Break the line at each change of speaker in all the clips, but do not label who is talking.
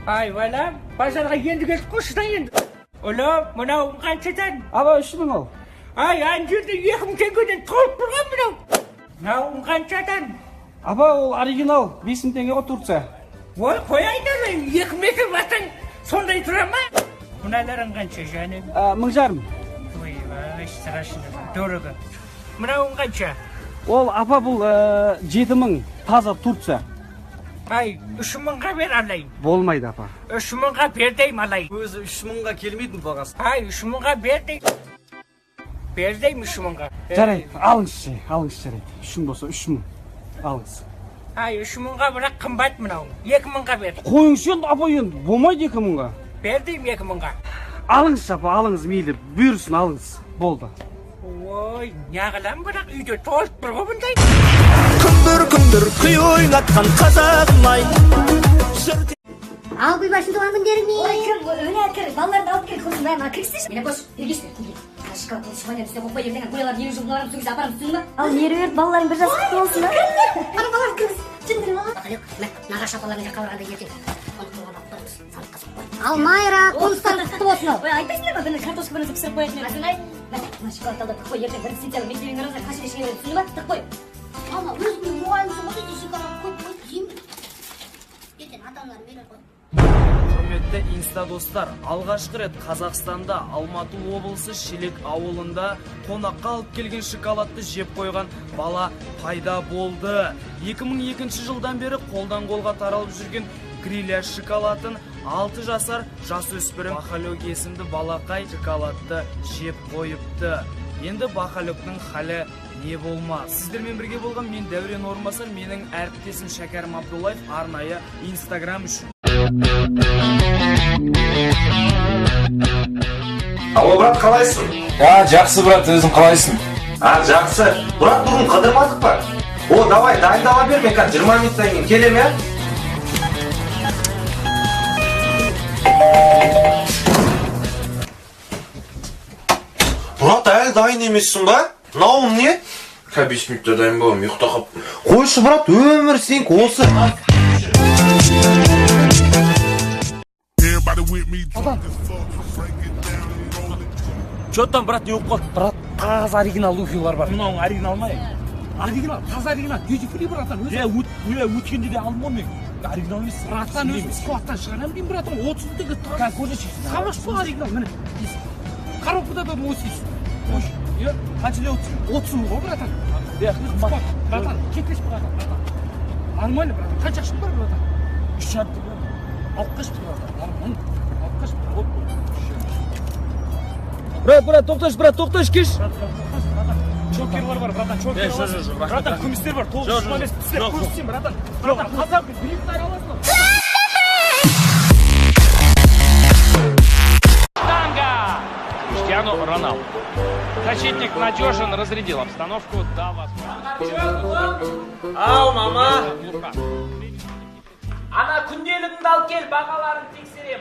Ай, балам, базарға енді келіп қойшыдан енді. Олам, мынау қаншадан?
Аба 3000 ол.
Ай, ан жерде 2000 теңгеден толып тұрған мынау. Мынау қаншадан?
Аба ол оригинал 5000 теңге ғой Турция.
Ой, қойайын, 2 метр батың сондай тұра ма? Мыналарың қанша жаным?
1500.
Ой, страшно, дорого. Мынау қанша?
Ол апа бұл 7000 таза Турция.
Ай, 3000-ға бер алайын.
Болмайды апа.
3000-ға бер дейм алайын.
Өзі 3000-ға келмейді бағасы.
Ай, 3000-ға бер дейм. Бер дейм 3000-ға.
Жарайды, алыңызшы, жарайды. 3000 болса 3000. Алыңыз.
Ай, 3000-ға бірақ қымбат мынау. 2000-ға бер.
Қойыңызшы енді апа енді, болмайды 2000-ға.
Бер дейм 2000-ға.
Алыңыз апа, алыңыз мейлі, бұйырсын алыңыз. Болды.
Ой, неғылам бірақ үйде толып тұр ғой бұндай.
Күндір күй ойнатқан қазағым-ай.
Ал башын туған күндеріңе.
Ой, кім, өне кір, балаларды алып кел, көрсін бәрін кірістірші. Мені бош, ергешпе, келген. Қашқа, бұл шықпайдан түсте қоқпай ерден, қоялар елу жылдың барам түсіңіз апарым түсіңіз ба?
Ал нері өрт балаларың бір жас құтты болсын ба?
Ана балалар кіріңіз, жындырым ала.
Бақалек, нағаш апаларың жаққа барғанда ертең. Ал Майра, қоныстан құтты болсын ал.
Ой, айтпайсыңдар ба, бірін картошка бірін пісіріп қоятын. Асынай, мына шоколадталды тық қой, ертең бірін сентябр мектебің арасында қашын ешкене беріп түсіңіз ба? Тық қой.
Ана, өзіңнің мұғалімсің ғой, дейсің шоколад қойып қойып жеймін. Ертең атаңларың берер ғой.
Құрметті инста достар, алғашқы рет Қазақстанда Алматы облысы Шелек ауылында қонаққа алып келген шоколадты жеп қойған бала пайда болды. 2002 жылдан бері қолдан қолға таралып жүрген гриляж шоколадын 6 жасар жасөспірім Бахалек есімді балақай шоколадты жеп қойыпты. Енді Бахалектің халі не болмас? Сіздермен бірге болған мен Дәурен Орынбасар, менің әріптесім Шәкәрім Абдуллаев арнайы Инстаграм үшін.
Алло, брат, қалайсың?
Жақсы, брат, өзің қалайсың?
Жақсы. Брат, бүгін қыдырмадық па? О, давай, дайындала бер, мен 20 минуттан кейін келем, я? Брат, әлі дайын емессің ба? Науым не? 5 минутта дайын болам, ұйықта қап. Қойшы, брат, өмір сенк осы.
Чё там, брат, не оқылды? Брат, таза оригинал лухилар бар. Мынауың оригинал ма? Оригинал, таза оригинал. Duty free, братан. Өткенде де алдым ғой мен. Оригинал емес. Братан, өзім складтан шығарам деймін, братан. 30 теңге тұр. Как көрсетші? Қамаш па оригинал? Міне. Коробкада да 80. Қанша ле 30 мың ғой, братан. Братан, кетпеш, братан. Нормально, братан. Қанша ақшың бар, братан? 3 жарты, братан. Алып қаш, братан. Алып қаш, братан. Брат, тоқташ, кеш. Чокерлар бар, братан, чокерлар бар. Братан, күмістер бар, 9-15 післер көрсетсен, братан. Братан, қазақ биліктер аласың.
Танго! Cristiano Ronaldo. Защитник надежен, разрядил обстановку. Да, вас.
Ау, мама! Ана күнделігіңді алып кел, бағаларын тексерем.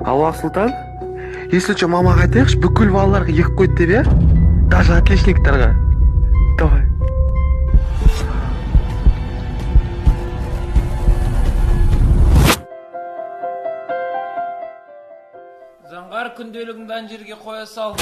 Аллах Султан, если что, мамаға айтайықшы, бүкіл балаларға ек қойды деп, я? Даже отличниктарға. Давай.
Заңғар күнделігіңді ан жерге қоя сал.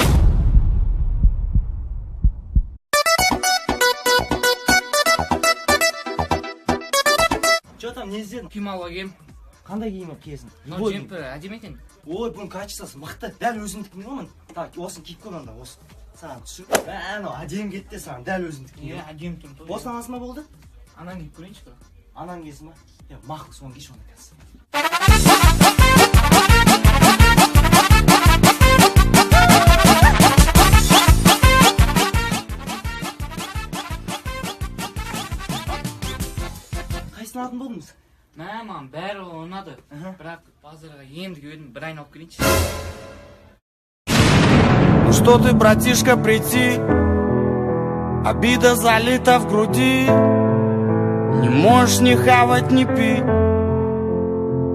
Чё там, не іздедің?
Киім алуға кем.
Қандай киім киесің?
Мынау жемпір, әдемі екен.
Ой, бұның качествосы мықты. Дәл өзіңдікін ғой. Так, осын киіп көр анда, осы. Саған түсір. Анау әдемі кетті саған, дәл өзіңдікін.
Әдемі тұрды.
Осыны анасы ма болды?
Анаң киіп көрейінші бі.
Анаң киесің ба? Мақұл, соны кеш оны қазір. Қайсыны атын болдыңыз?
Мамам, бәрі ұнады. Бірақ базарға енді кедім бір айналып келейінші. Ну что ты, братишка, прийти? Обида залита в груди. Не можешь ни хавать, ни пить.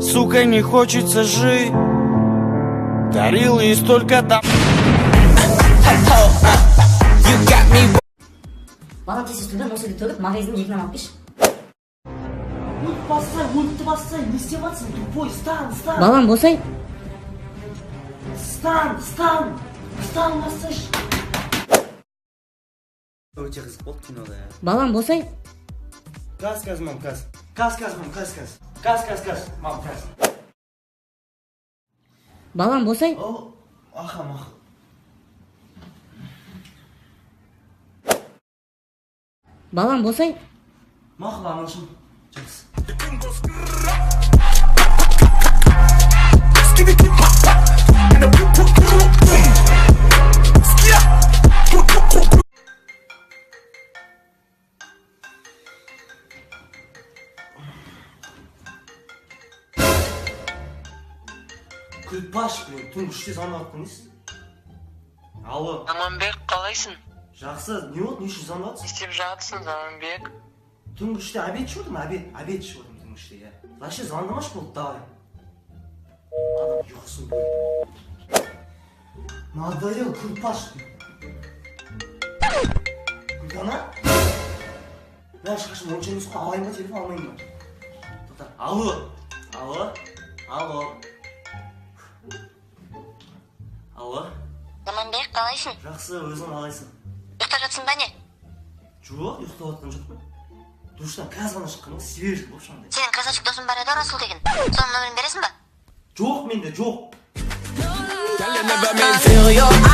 Сука, не хочется жить. Дарил ей столько да...
Балам тез үстімден осы үйді төгіп, магазиннің екінен алып кеш.
Бассай, не істеп жатсың? Тупой, стан.
Балам босай.
Стан, бассай.
Өте қызық болды кинода.
Балам босай.
Каз, мам, каз. Мам, каз.
Балам босай.
Ахам.
Балам босай.
Мақұл, анашым. Жақсы. Күлпаш, түнгі үште звондап тұрмыз. Алло.
Аманбек, қалайсың?
Жақсы, не болды, не үшін звондап
Не істеп жатсың, Аманбек?
Түнгі үште обед ішіп отырмын, обед ішіп отырмын түнгі үште, я. Вообще звондамаш болды, давай. Адам ұйқысын бөлді. Надоел, Күлпаш. Күлдана? Мен шашым онша емес қой, алайын ба, телефон алмайын ба? Алло.
Аманбек, қалайсың?
Жақсы, өзің қалайсың?
Ұйықтап жатсың ба не?
Жоқ, ұйықтап жатқан жоқпын. Душтан қазір ғана шыққаным, свежий болып шыққандай.
Сенің казачка досың бар еді, Расул деген. Соның нөмірін бересің ба?
Жоқ, менде жоқ.
Girl, you never mean feel your